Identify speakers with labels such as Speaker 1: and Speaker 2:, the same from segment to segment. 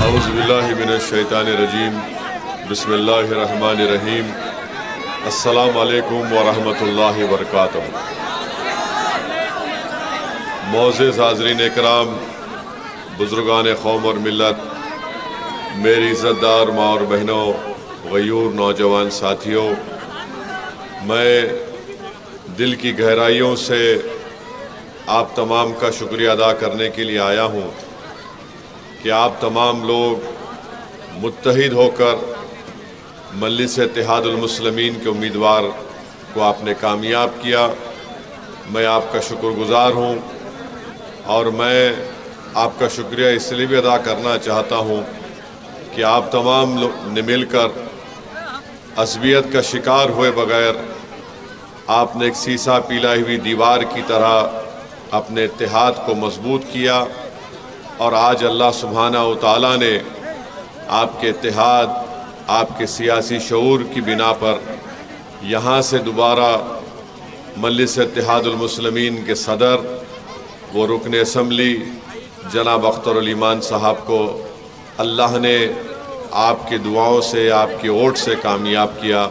Speaker 1: اعوذ باللہ من الشیطان الرجیم بسم اللہ الرحمن الرحیم السلام علیکم ورحمۃ اللہ وبرکاتہ۔ معزز حاضرین اکرام، بزرگان قوم اور ملت، میری عزت دار ماں اور بہنوں، غیور نوجوان ساتھیوں، میں دل کی گہرائیوں سے آپ تمام کا شکریہ ادا کرنے کے لیے آیا ہوں کہ آپ تمام لوگ متحد ہو کر مجلس اتحاد المسلمین کے امیدوار کو آپ نے کامیاب کیا۔ میں آپ کا شکر گزار ہوں، اور میں آپ کا شکریہ اس لیے بھی ادا کرنا چاہتا ہوں کہ آپ تمام لوگ نے مل کر عصبیت کا شکار ہوئے بغیر آپ نے ایک سیسا پیلائی ہوئی دیوار کی طرح اپنے اتحاد کو مضبوط کیا، اور آج اللہ سبحانہ و تعالیٰ نے آپ کے اتحاد، آپ کے سیاسی شعور کی بنا پر یہاں سے دوبارہ مجلس اتحاد المسلمین کے صدر، وہ رکن اسمبلی جناب اختر علی مان صاحب کو اللہ نے آپ کی دعاؤں سے، آپ کے ووٹ سے کامیاب کیا۔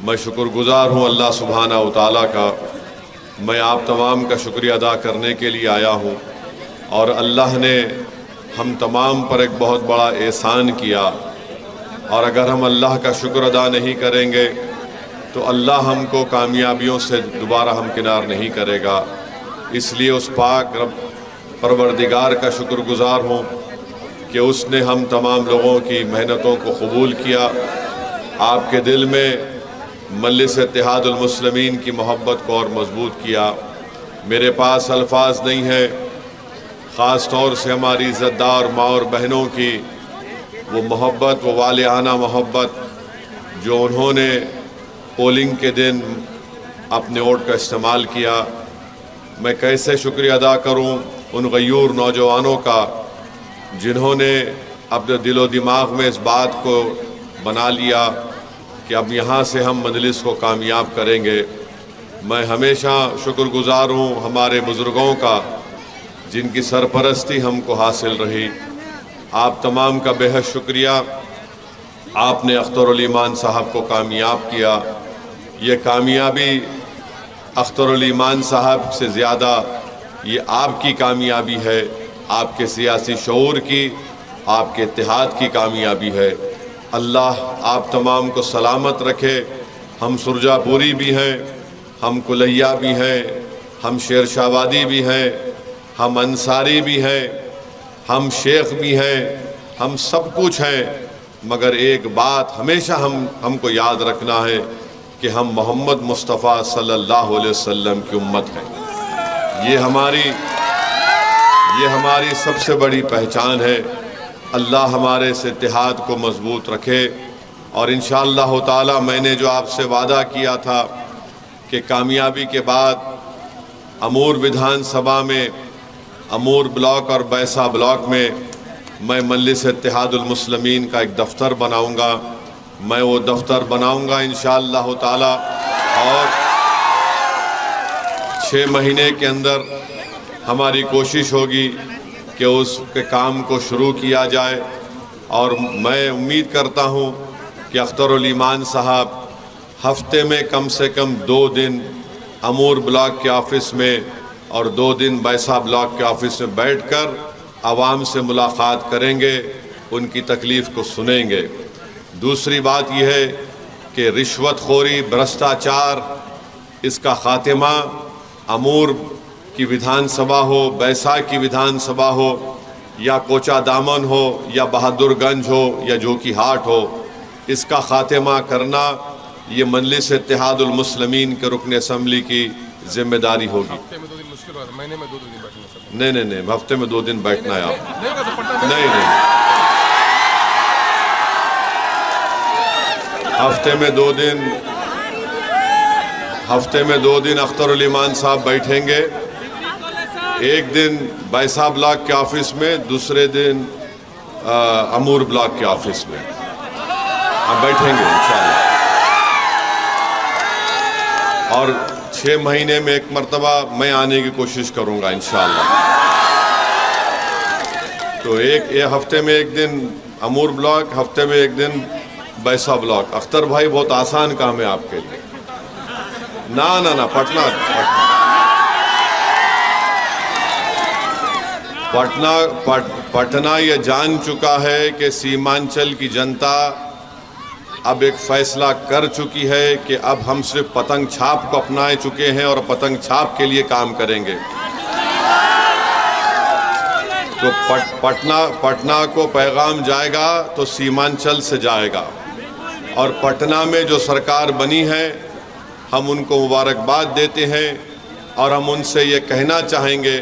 Speaker 1: میں شکر گزار ہوں اللہ سبحانہ و تعالیٰ کا۔ میں آپ تمام کا شکریہ ادا کرنے کے لیے آیا ہوں، اور اللہ نے ہم تمام پر ایک بہت بڑا احسان کیا، اور اگر ہم اللہ کا شکر ادا نہیں کریں گے تو اللہ ہم کو کامیابیوں سے دوبارہ ہمکنار نہیں کرے گا۔ اس لیے اس پاک رب پروردگار کا شکر گزار ہوں کہ اس نے ہم تمام لوگوں کی محنتوں کو قبول کیا، آپ کے دل میں مجلس اتحاد المسلمین کی محبت کو اور مضبوط کیا۔ میرے پاس الفاظ نہیں ہیں، خاص طور سے ہماری عزت دار ماں اور بہنوں کی وہ محبت، وہ والہانہ محبت جو انہوں نے پولنگ کے دن اپنے ووٹ کا استعمال کیا۔ میں کیسے شکریہ ادا کروں ان غیور نوجوانوں کا جنہوں نے اپنے دل و دماغ میں اس بات کو بنا لیا کہ اب یہاں سے ہم مجلس کو کامیاب کریں گے۔ میں ہمیشہ شکر گزار ہوں ہمارے بزرگوں کا جن کی سرپرستی ہم کو حاصل رہی۔ آپ تمام کا بے حد شکریہ۔ آپ نے اختر علی مان صاحب کو کامیاب کیا۔ یہ کامیابی اختر علی مان صاحب سے زیادہ یہ آپ کی کامیابی ہے، آپ کے سیاسی شعور کی، آپ کے اتحاد کی کامیابی ہے۔ اللہ آپ تمام کو سلامت رکھے۔ ہم سرجا پوری بھی ہیں، ہم کلیا بھی ہیں، ہم شیر شاہ وادی بھی ہیں، ہم انصاری بھی ہیں، ہم شیخ بھی ہیں، ہم سب کچھ ہیں، مگر ایک بات ہمیشہ ہم کو یاد رکھنا ہے کہ ہم محمد مصطفیٰ صلی اللہ علیہ وسلم کی امت ہیں۔ یہ ہماری سب سے بڑی پہچان ہے۔ اللہ ہمارے اس اتحاد کو مضبوط رکھے، اور انشاءاللہ تعالی میں نے جو آپ سے وعدہ کیا تھا کہ کامیابی کے بعد امور ودھان سبھا میں، امور بلاک اور بیسا بلاک میں میں مجلس اتحاد المسلمین کا ایک دفتر بناؤں گا۔ میں وہ دفتر بناؤں گا انشاءاللہ تعالی، اور 6 مہینے کے اندر ہماری کوشش ہوگی کہ اس کے کام کو شروع کیا جائے، اور میں امید کرتا ہوں کہ اختر علی مان صاحب ہفتے میں کم سے کم 2 دن امور بلاک کے آفس میں اور 2 دن بیسا بلاک کے آفس میں بیٹھ کر عوام سے ملاقات کریں گے، ان کی تکلیف کو سنیں گے۔ دوسری بات یہ ہے کہ رشوت خوری، بھرشٹاچار، اس کا خاتمہ امور کی ودھان سبھا ہو، بیسا کی ودھان سبھا ہو، یا کوچا دامن ہو، یا بہادر گنج ہو، یا جوکی ہاٹ ہو، اس کا خاتمہ کرنا یہ مجلس اتحاد المسلمین کے رکن اسمبلی کی ذمہ داری ہوگی۔ نہیں، ہفتے میں 2 دن بیٹھنا ہے آپ۔ نہیں، ہفتے میں 2 دن اختر علی مان صاحب بیٹھیں گے، ایک دن بیسا بلاک کے آفس میں، دوسرے دن امور بلاک کے آفس میں آپ بیٹھیں گے انشاءاللہ، اور 6 مہینے میں ایک مرتبہ میں آنے کی کوشش کروں گا انشاءاللہ۔ تو ایک ہفتے میں ایک دن امور بلاک، ہفتے میں ایک دن بیسا بلاک۔ اختر بھائی بہت آسان کام ہے آپ کے لیے۔ نہ پٹنہ یہ جان چکا ہے کہ سیمانچل کی جنتا اب ایک فیصلہ کر چکی ہے کہ اب ہم صرف پتنگ چھاپ کو اپنائے چکے ہیں اور پتنگ چھاپ کے لیے کام کریں گے۔ تو پٹنہ کو پیغام جائے گا تو سیمانچل سے جائے گا، اور پٹنہ میں جو سرکار بنی ہے ہم ان کو مبارکباد دیتے ہیں، اور ہم ان سے یہ کہنا چاہیں گے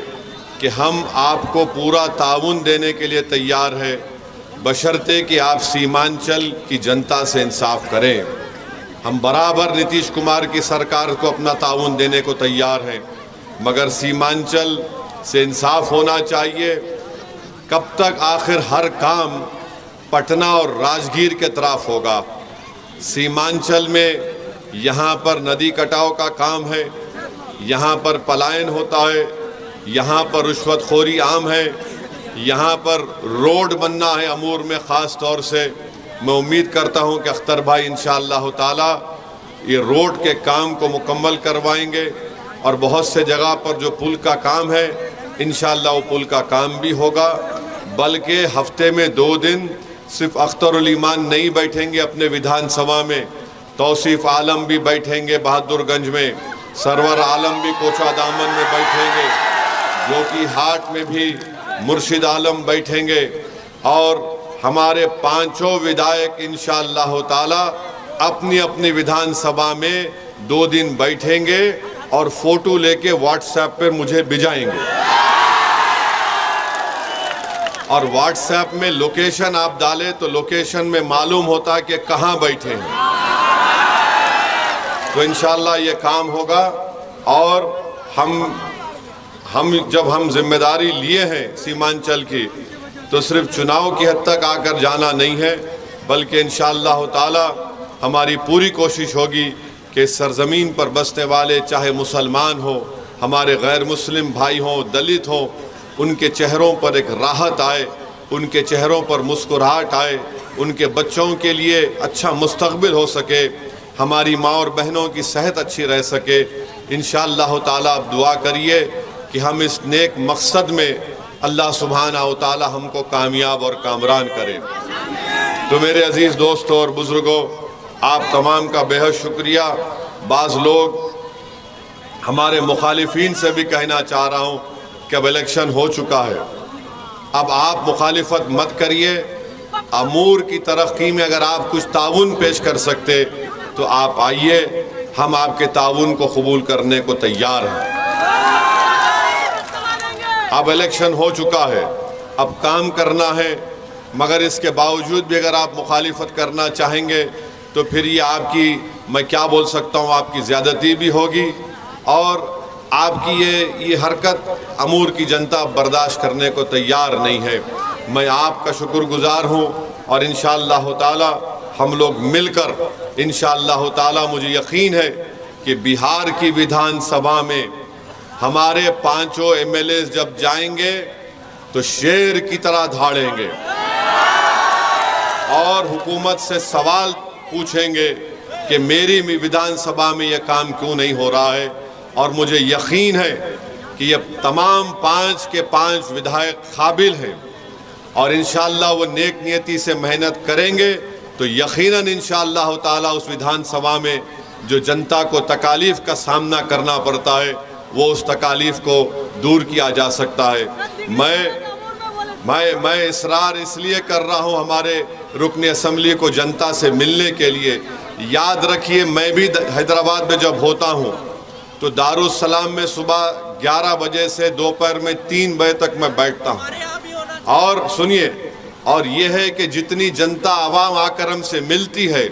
Speaker 1: کہ ہم آپ کو پورا تعاون دینے کے لیے تیار ہیں، بشرطے کہ آپ سیمانچل کی جنتا سے انصاف کریں۔ ہم برابر نتیش کمار کی سرکار کو اپنا تعاون دینے کو تیار ہیں، مگر سیمانچل سے انصاف ہونا چاہیے۔ کب تک آخر ہر کام پٹنہ اور راجگیر کے طرف ہوگا؟ سیمانچل میں یہاں پر ندی کٹاؤ کا کام ہے، یہاں پر پلائن ہوتا ہے، یہاں پر رشوت خوری عام ہے، یہاں پر روڈ بننا ہے امور میں خاص طور سے۔ میں امید کرتا ہوں کہ اختر بھائی انشاءاللہ تعالی یہ روڈ کے کام کو مکمل کروائیں گے، اور بہت سے جگہ پر جو پل کا کام ہے انشاءاللہ وہ پل کا کام بھی ہوگا۔ بلکہ ہفتے میں 2 دن صرف اختر الایمان نہیں بیٹھیں گے اپنے ودھان سبھا میں، توصیف عالم بھی بیٹھیں گے بہادر گنج میں، سرور عالم بھی کوچہ دامن میں بیٹھیں گے، جوکی ہاٹ میں بھی مرشد عالم بیٹھیں گے، اور ہمارے 5 ودھائک انشاءاللہ تعالی اپنی اپنی ودھان سبھا میں 2 دن بیٹھیں گے اور فوٹو لے کے واٹس ایپ پر مجھے بھیجائیں گے، اور واٹس ایپ میں لوکیشن آپ ڈالیں تو لوکیشن میں معلوم ہوتا ہے کہ کہاں بیٹھے ہیں۔ تو انشاءاللہ یہ کام ہوگا، اور جب ہم ذمہ داری لیے ہیں سیمانچل کی تو صرف چناؤ کی حد تک آ کر جانا نہیں ہے، بلکہ انشاءاللہ تعالی ہماری پوری کوشش ہوگی کہ سرزمین پر بسنے والے چاہے مسلمان ہوں، ہمارے غیر مسلم بھائی ہوں، دلت ہوں، ان کے چہروں پر ایک راحت آئے، ان کے چہروں پر مسکراہٹ آئے، ان کے بچوں کے لیے اچھا مستقبل ہو سکے، ہماری ماں اور بہنوں کی صحت اچھی رہ سکے۔ انشاءاللہ تعالی آپ دعا کریے کہ ہم اس نیک مقصد میں اللہ سبحانہ و تعالی ہم کو کامیاب اور کامران کرے۔ تو میرے عزیز دوستوں اور بزرگوں، آپ تمام کا بے حد شکریہ۔ بعض لوگ ہمارے مخالفین سے بھی کہنا چاہ رہا ہوں کہ اب الیکشن ہو چکا ہے، اب آپ مخالفت مت کریے، امور کی ترقی میں اگر آپ کچھ تعاون پیش کر سکتے تو آپ آئیے، ہم آپ کے تعاون کو قبول کرنے کو تیار ہیں۔ اب الیکشن ہو چکا ہے، اب کام کرنا ہے، مگر اس کے باوجود بھی اگر آپ مخالفت کرنا چاہیں گے تو پھر یہ آپ کی، میں کیا بول سکتا ہوں، آپ کی زیادتی بھی ہوگی، اور آپ کی یہ حرکت امور کی جنتا برداشت کرنے کو تیار نہیں ہے۔ میں آپ کا شکر گزار ہوں، اور انشاءاللہ تعالی ہم لوگ مل کر انشاءاللہ تعالی مجھے یقین ہے کہ بہار کی ودھان سبھا میں ہمارے 5 MLAs جب جائیں گے تو شیر کی طرح دھاڑیں گے اور حکومت سے سوال پوچھیں گے کہ میری ودھان سبھا میں یہ کام کیوں نہیں ہو رہا ہے، اور مجھے یقین ہے کہ یہ تمام 5 کے 5 ودھائک قابل ہیں، اور انشاءاللہ وہ نیک نیتی سے محنت کریں گے تو یقیناً انشاءاللہ تعالی اس ودھان سبھا میں جو جنتا کو تکالیف کا سامنا کرنا پڑتا ہے وہ اس تکالیف کو دور کیا جا سکتا ہے۔ میں اصرار اس لیے کر رہا ہوں ہمارے رکن اسمبلی کو جنتا سے ملنے کے لیے۔ یاد رکھیے، میں بھی حیدرآباد میں جب ہوتا ہوں تو دارالسلام میں صبح 11 بجے سے دوپہر میں 3 بجے تک میں بیٹھتا ہوں، اور سنیے، اور یہ ہے کہ جتنی جنتا عوام آ کر ہم سے ملتی ہے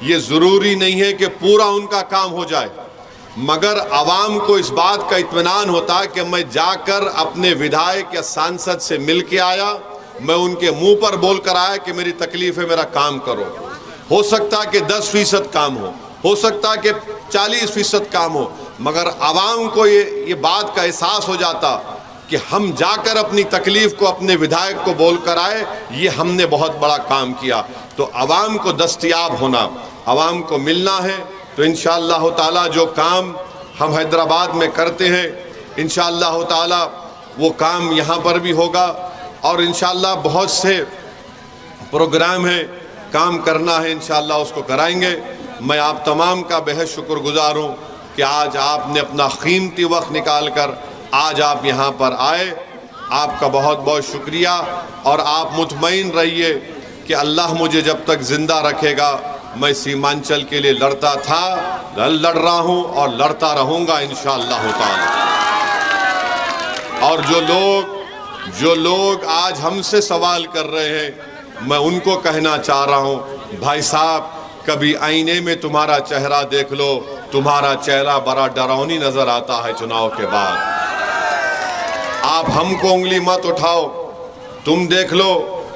Speaker 1: یہ ضروری نہیں ہے کہ پورا ان کا کام ہو جائے، مگر عوام کو اس بات کا اطمینان ہوتا ہے کہ میں جا کر اپنے ودھائک یا سانسد سے مل کے آیا، میں ان کے منہ پر بول کر آیا کہ میری تکلیف ہے، میرا کام کرو۔ ہو سکتا کہ 10% کام ہو سکتا کہ 40% کام ہو، مگر عوام کو یہ بات کا احساس ہو جاتا کہ ہم جا کر اپنی تکلیف کو اپنے ودھائک کو بول کر آئے، یہ ہم نے بہت بڑا کام کیا۔ تو عوام کو دستیاب ہونا، عوام کو ملنا ہے، تو انشاءاللہ تعالی جو کام ہم حیدرآباد میں کرتے ہیں انشاءاللہ تعالی وہ کام یہاں پر بھی ہوگا، اور انشاءاللہ بہت سے پروگرام ہیں، کام کرنا ہے انشاءاللہ اس کو کرائیں گے۔ میں آپ تمام کا بہت شکر گزار ہوں کہ آج آپ نے اپنا قیمتی وقت نکال کر آج آپ یہاں پر آئے، آپ کا بہت بہت شکریہ، اور آپ مطمئن رہیے کہ اللہ مجھے جب تک زندہ رکھے گا میں سیمانچل کے لیے لڑتا تھا، لڑ رہا ہوں اور لڑتا رہوں گا انشاءاللہ تعالی۔ اور جو لوگ آج ہم سے سوال کر رہے ہیں، میں ان کو کہنا چاہ رہا ہوں، بھائی صاحب کبھی آئینے میں تمہارا چہرہ دیکھ لو، تمہارا چہرہ بڑا ڈراؤنی نظر آتا ہے چناؤ کے بعد۔ آپ ہم کو انگلی مت اٹھاؤ، تم دیکھ لو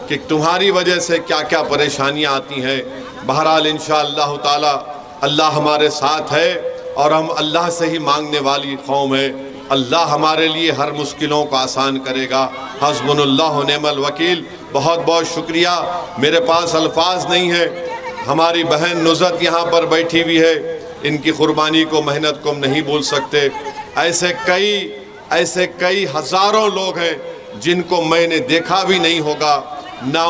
Speaker 1: کہ تمہاری وجہ سے کیا کیا پریشانیاں آتی ہیں۔ بہرحال انشاءاللہ تعالی اللہ ہمارے ساتھ ہے، اور ہم اللہ سے ہی مانگنے والی قوم ہے۔ اللہ ہمارے لیے ہر مشکلوں کو آسان کرے گا۔ حسبنا اللہ و نعم الوکیل۔ بہت بہت شکریہ، میرے پاس الفاظ نہیں ہے۔ ہماری بہن نزہت یہاں پر بیٹھی ہوئی ہے، ان کی قربانی کو محنت کو ہم نہیں بھول سکتے۔ ایسے کئی ہزاروں لوگ ہیں جن کو میں نے دیکھا بھی نہیں ہوگا، نہ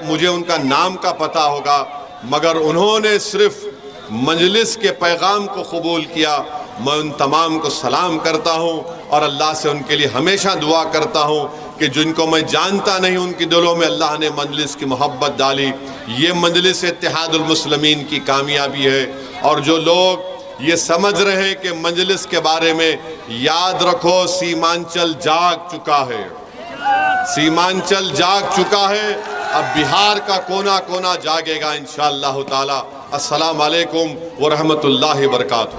Speaker 1: مجھے ان کا نام کا پتہ ہوگا، مگر انہوں نے صرف مجلس کے پیغام کو قبول کیا۔ میں ان تمام کو سلام کرتا ہوں، اور اللہ سے ان کے لیے ہمیشہ دعا کرتا ہوں کہ جن کو میں جانتا نہیں ان کی دلوں میں اللہ نے مجلس کی محبت ڈالی۔ یہ مجلس اتحاد المسلمین کی کامیابی ہے، اور جو لوگ یہ سمجھ رہے ہیں کہ مجلس کے بارے میں، یاد رکھو سیمانچل جاگ چکا ہے، سیمانچل جاگ چکا ہے، اب بہار کا کونا کونا جاگے گا انشاءاللہ تعالی۔ السلام علیکم ورحمۃ اللہ وبرکاتہ۔